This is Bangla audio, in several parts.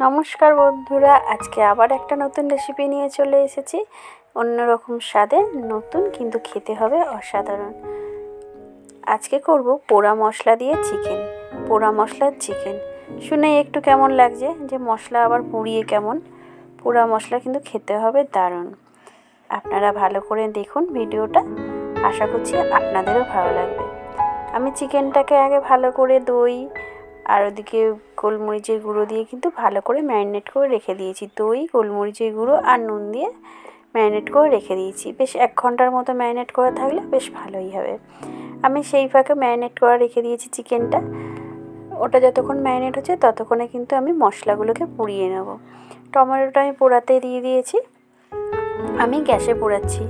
নমস্কার বন্ধুরা, আজকে আবার একটা নতুন রেসিপি নিয়ে চলে এসেছি। অন্যরকম স্বাদে, নতুন কিন্তু খেতে হবে অসাধারণ। আজকে করব পোড়া মশলা দিয়ে চিকেন, পোড়া মশলার চিকেন। শুনে একটু কেমন লাগছে যে মশলা আবার পুড়িয়ে কেমন? পোড়া মশলা কিন্তু খেতে হবে দারুণ। আপনারা ভালো করে দেখুন ভিডিওটা, আশা করছি আপনাদেরও ভালো লাগবে। আমি চিকেনটাকে আগে ভালো করে দই আর ওদিকে গোলমরিচের গুঁড়ো দিয়ে কিন্তু ভালো করে ম্যারিনেট করে রেখে দিয়েছি। দই, গোলমরিচের গুঁড়ো আর নুন দিয়ে ম্যারিনেট করে রেখে দিয়েছি। বেশ 1 ঘন্টার মতো ম্যারিনেট করা থাকলে বেশ ভালোই হবে। আমি সেই ফাঁকে ম্যারিনেট করে রেখে দিয়েছি চিকেনটা। ওটা যতক্ষণ ম্যারিনেট হচ্ছে ততক্ষণে কিন্তু আমি মশলাগুলোকে পুড়িয়ে নেব। টমেটোটা আমি পোড়াতে দিয়ে দিয়েছি। আমি গ্যাসে পোড়াচ্ছি,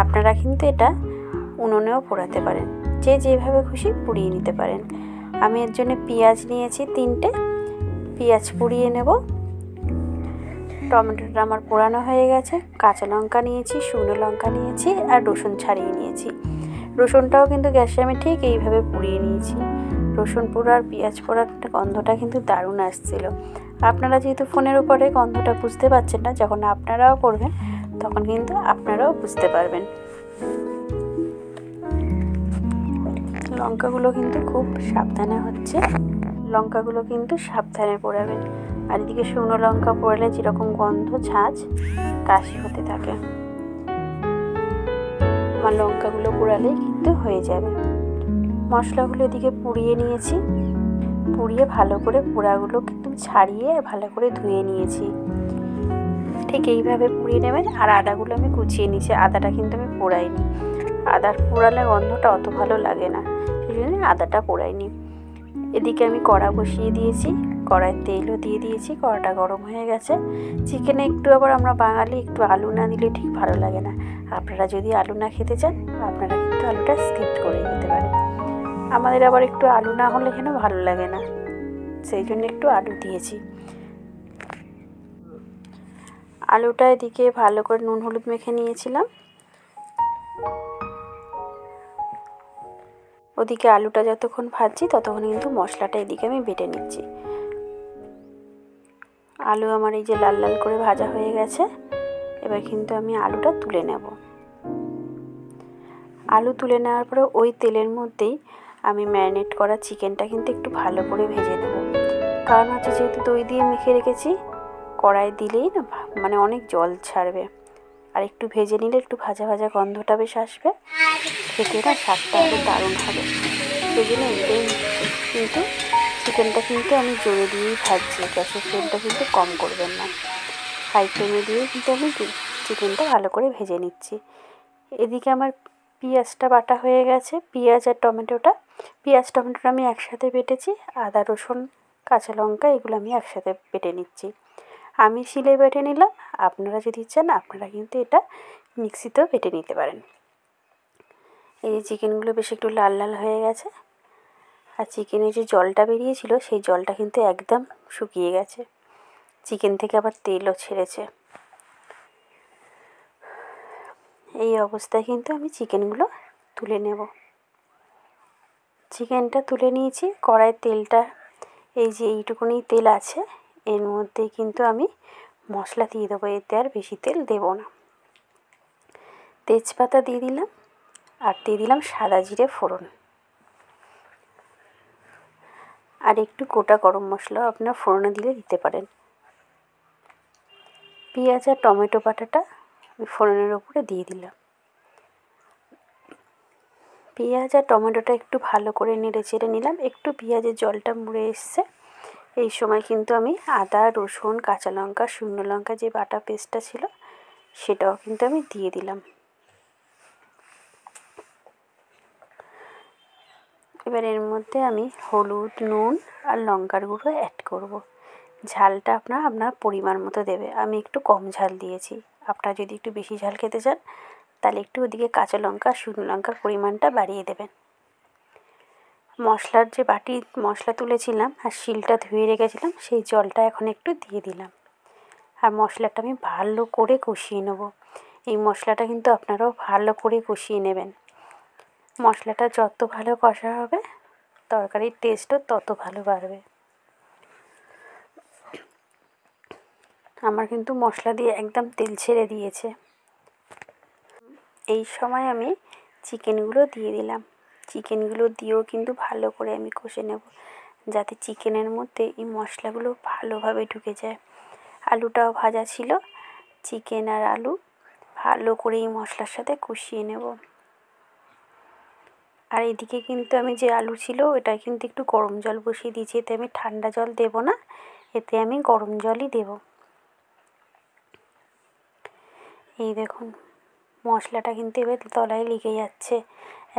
আপনারা কিন্তু এটা উনুনেও পোড়াতে পারেন, যে যেভাবে খুশি পুড়িয়ে নিতে পারেন। আমি এর জন্য পেঁয়াজ নিয়েছি 3টে, পেঁয়াজ পুড়িয়ে নেব। টমেটোটা আমার পোড়ানো হয়ে গেছে। কাঁচা লঙ্কা নিয়েছি, শুকনো লঙ্কা নিয়েছি আর রসুন ছাড়িয়ে নিয়েছি। রসুনটাও কিন্তু গ্যাসে আমি ঠিক এইভাবে পুড়িয়ে নিয়েছি। রসুন পোড়া আর পেঁয়াজ পোড়ার গন্ধটা কিন্তু দারুণ আসছিল। আপনারা যেহেতু ফোনের উপরে গন্ধটা বুঝতে পারছেন না, যখন আপনারাও করবেন তখন কিন্তু আপনারাও বুঝতে পারবেন। লঙ্কাগুলো কিন্তু খুব সাবধানে হচ্ছে, লঙ্কাগুলো কিন্তু সাবধানে পোড়াবেন। আর এদিকে শুকনো লঙ্কা পোড়ালে যেরকম গন্ধ, ঝাঁঝ, কাশি হতে থাকে। আমার লঙ্কাগুলো পোড়ালেই কিন্তু হয়ে যাবে। মশলাগুলো এদিকে পুড়িয়ে নিয়েছি, পুড়িয়ে ভালো করে পোড়াগুলো কিন্তু ছাড়িয়ে ভালো করে ধুয়ে নিয়েছি। ঠিক এইভাবে পুড়িয়ে নেবেন। আর আদাগুলো আমি কুচিয়ে নিয়েছি, আদাটা কিন্তু আমি পোড়াইনি। আদার পোড়ালে গন্ধটা অত ভালো লাগে না, সেই জন্য আদাটা পোড়াইনি। এদিকে আমি কড়া বসিয়ে দিয়েছি, কড়াইয়ে তেলও দিয়ে দিয়েছি। কড়াটা গরম হয়ে গেছে। চিকেনে একটু আবার আমরা বাঙালি একটু আলু না দিলে ঠিক ভালো লাগে না। আপনারা যদি আলু না খেতে চান, আপনারা কিন্তু আলুটা স্কিপ করে যেতে পারেন। আমাদের আবার একটু আলু না হলে যেন ভালো লাগে না, সেই জন্য একটু আলু দিয়েছি। আলুটা এদিকে ভালো করে নুন হলুদ মেখে নিয়েছিলাম। ওদিকে আলুটা যতক্ষণ ভাজছি ততক্ষণ কিন্তু মশলাটা এদিকে আমি বেটে নিচ্ছি। আলু আমার এই যে লাল লাল করে ভাজা হয়ে গেছে। এবার কিন্তু আমি আলুটা তুলে নেব। আলু তুলে নেওয়ার পরে ওই তেলের মধ্যেই আমি ম্যারিনেট করা চিকেনটা কিন্তু একটু ভালো করে ভেজে নেব। কারণ হচ্ছে যেহেতু দই দিয়ে মেখে রেখেছি, কড়াই দিলেই না মানে অনেক জল ছাড়বে। আর একটু ভেজে নিলে একটু ভাজা ভাজা গন্ধটা বেশ আসবে, খেতে না স্বাদটা আরও দারুণ হবে। সেই জন্য এটাই কিন্তু চিকেনটা কিন্তু আমি জোরে দিয়েই ভাজছি। গ্যাসের ফ্লেমটা কিন্তু কম করবেন না, হাই ফ্লেমে দিয়ে কিন্তু আমি চিকেনটা ভালো করে ভেজে নিচ্ছি। এদিকে আমার পেঁয়াজটা বাটা হয়ে গেছে। পেঁয়াজ আর টমেটোটা, পেঁয়াজ টমেটোটা আমি একসাথে বেটেছি। আদা রসুন কাঁচা লঙ্কা এগুলো আমি একসাথে বেটে নিচ্ছি। আমি শিলে বেটে নিলাম, আপনারা যদি চান আপনারা কিন্তু এটা মিক্সিতেও বেটে নিতে পারেন। এই যে চিকেনগুলো বেশ একটু লাল লাল হয়ে গেছে। আর চিকেনে যে জলটা বেরিয়েছিল সেই জলটা কিন্তু একদম শুকিয়ে গেছে। চিকেন থেকে আবার তেলও ছেড়েছে। এই অবস্থায় কিন্তু আমি চিকেনগুলো তুলে নেব। চিকেনটা তুলে নিয়েছি। কড়াইয়ের তেলটা এই যে এইটুকুনি তেল আছে, এর মধ্যেই কিন্তু আমি মশলা দিয়ে দেবো। এতে আর বেশি তেল দেব না। তেজপাতা দিয়ে দিলাম আর দিয়ে দিলাম সাদা জিরে ফোড়ন, আর একটু গোটা গরম মশলাও আপনার ফোড়নে দিলে দিতে পারেন। পেঁয়াজ আর টমেটো বাটাটা আমি ফোড়নের উপরে দিয়ে দিলাম। পেঁয়াজ আর টমেটোটা একটু ভালো করে নেড়ে চেড়ে নিলাম। একটু পেঁয়াজের জলটা মুড়ে এসছে। এই সময় কিন্তু আমি আদা রসুন কাঁচা লঙ্কা শুকনো লঙ্কা যে বাটা পেস্টটা ছিল সেটাও কিন্তু আমি দিয়ে দিলাম। এবার এর মধ্যে আমি হলুদ নুন আর লঙ্কার গুঁড়ো অ্যাড করব। ঝালটা আপনার পরিমাণ মতো দেবে। আমি একটু কম ঝাল দিয়েছি। আপনারা যদি একটু বেশি ঝাল খেতে চান তাহলে একটু ওদিকে কাঁচা লঙ্কা শুকনো লঙ্কার পরিমাণটা বাড়িয়ে দেবেন। মশলার যে বাটি মশলা তুলেছিলাম আর শিলটা ধুয়ে রেখেছিলাম সেই জলটা এখন একটু দিয়ে দিলাম। আর মশলাটা আমি ভালো করে কষিয়ে নেব। এই মশলাটা কিন্তু আপনারাও ভালো করে কষিয়ে নেবেন। মশলাটা যত ভালো কষা হবে তরকারির টেস্টও তত ভালো বাড়বে। আমার কিন্তু মশলা দিয়ে একদম তেল ছেড়ে দিয়েছে। এই সময় আমি চিকেনগুলো দিয়ে দিলাম। চিকেনগুলো দিয়েও কিন্তু ভালো করে আমি কষে নেব, যাতে চিকেনের মধ্যে এই মশলাগুলো ভালোভাবে ঢুকে যায়। আলুটাও ভাজা ছিল। চিকেন আর আলু ভালো করে এই মশলার সাথে কষিয়ে নেব। আর এদিকে কিন্তু আমি যে আলু ছিল ওটা কিন্তু একটু গরম জল বসিয়ে দিয়েছি। এতে আমি ঠান্ডা জল দেব না, এতে আমি গরম জলই দেব। এই দেখুন মশলাটা কিন্তু এবার তলায় লেগে যাচ্ছে।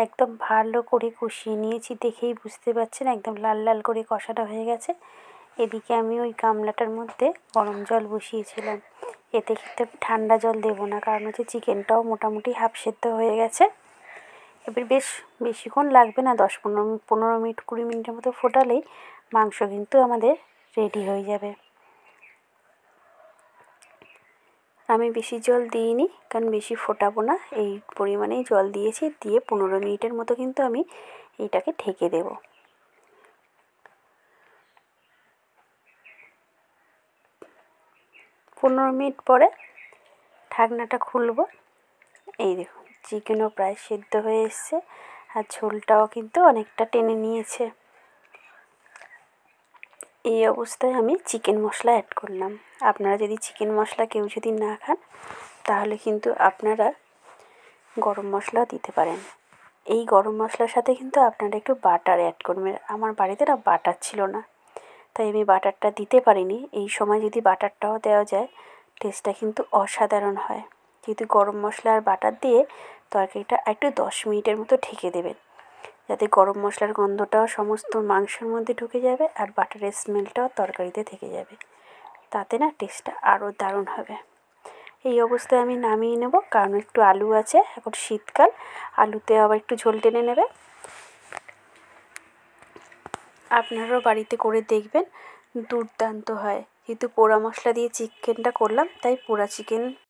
একদম ভালো করে কষিয়ে নিয়েছি, দেখেই বুঝতে পারছেন একদম লাল লাল করে কষাটা হয়ে গেছে। এদিকে আমি ওই গামলাটার মধ্যে গরম জল বসিয়েছিলাম। এতে কিন্তু ঠান্ডা জল দেবো না, কারণ হচ্ছে চিকেনটাও মোটামুটি হাফ সেদ্ধ হয়ে গেছে। এবার বেশিক্ষণ লাগবে না, 10-15 মিনিট 20 মিনিটের মতো ফোটালেই মাংস কিন্তু আমাদের রেডি হয়ে যাবে। আমি বেশি জল দিইনি, কারণ বেশি ফোটাবো না। এই পরিমাণেই জল দিয়েছি, দিয়ে 15 মিনিটের মতো কিন্তু আমি এইটাকে ঢেকে দেব। 15 মিনিট পরে ঢাকনাটা খুলব। এই দেখুন চিকেনও প্রায় সেদ্ধ হয়ে এসছে, আর ঝোলটাও কিন্তু অনেকটা টেনে নিয়েছে। এই অবস্থায় আমি চিকেন মশলা অ্যাড করলাম। আপনারা যদি চিকেন মশলা কেউ যদি না খান, তাহলে কিন্তু আপনারা গরম মশলা দিতে পারেন। এই গরম মশলার সাথে কিন্তু আপনারা একটু বাটার অ্যাড করবেন। আমার বাড়িতে না বাটার ছিল না, তাই আমি বাটারটা দিতে পারিনি। এই সময় যদি বাটারটাও দেওয়া যায়, টেস্টটা কিন্তু অসাধারণ হয়। যেহেতু গরম মশলা আর বাটার দিয়ে তরকারিটা একটু 10 মিনিটের মতো ঢেকে দেবেন, যাতে গরম মশলার গন্ধটাও সমস্ত মাংসের মধ্যে ঢুকে যাবে আর বাটারের স্মেলটাও তরকারিতে থেকে যাবে। তাতে না টেস্টটা আরও দারুণ হবে। এই অবস্থায় আমি নামিয়ে নেব, কারণ একটু আলু আছে, এখন শীতকাল, আলুতে আবার একটু ঝোল টেনে নেবে। আপনারাও বাড়িতে করে দেখবেন, দুর্দান্ত হয়। যেহেতু পোড়া মশলা দিয়ে চিকেনটা করলাম, তাই পোড়া চিকেন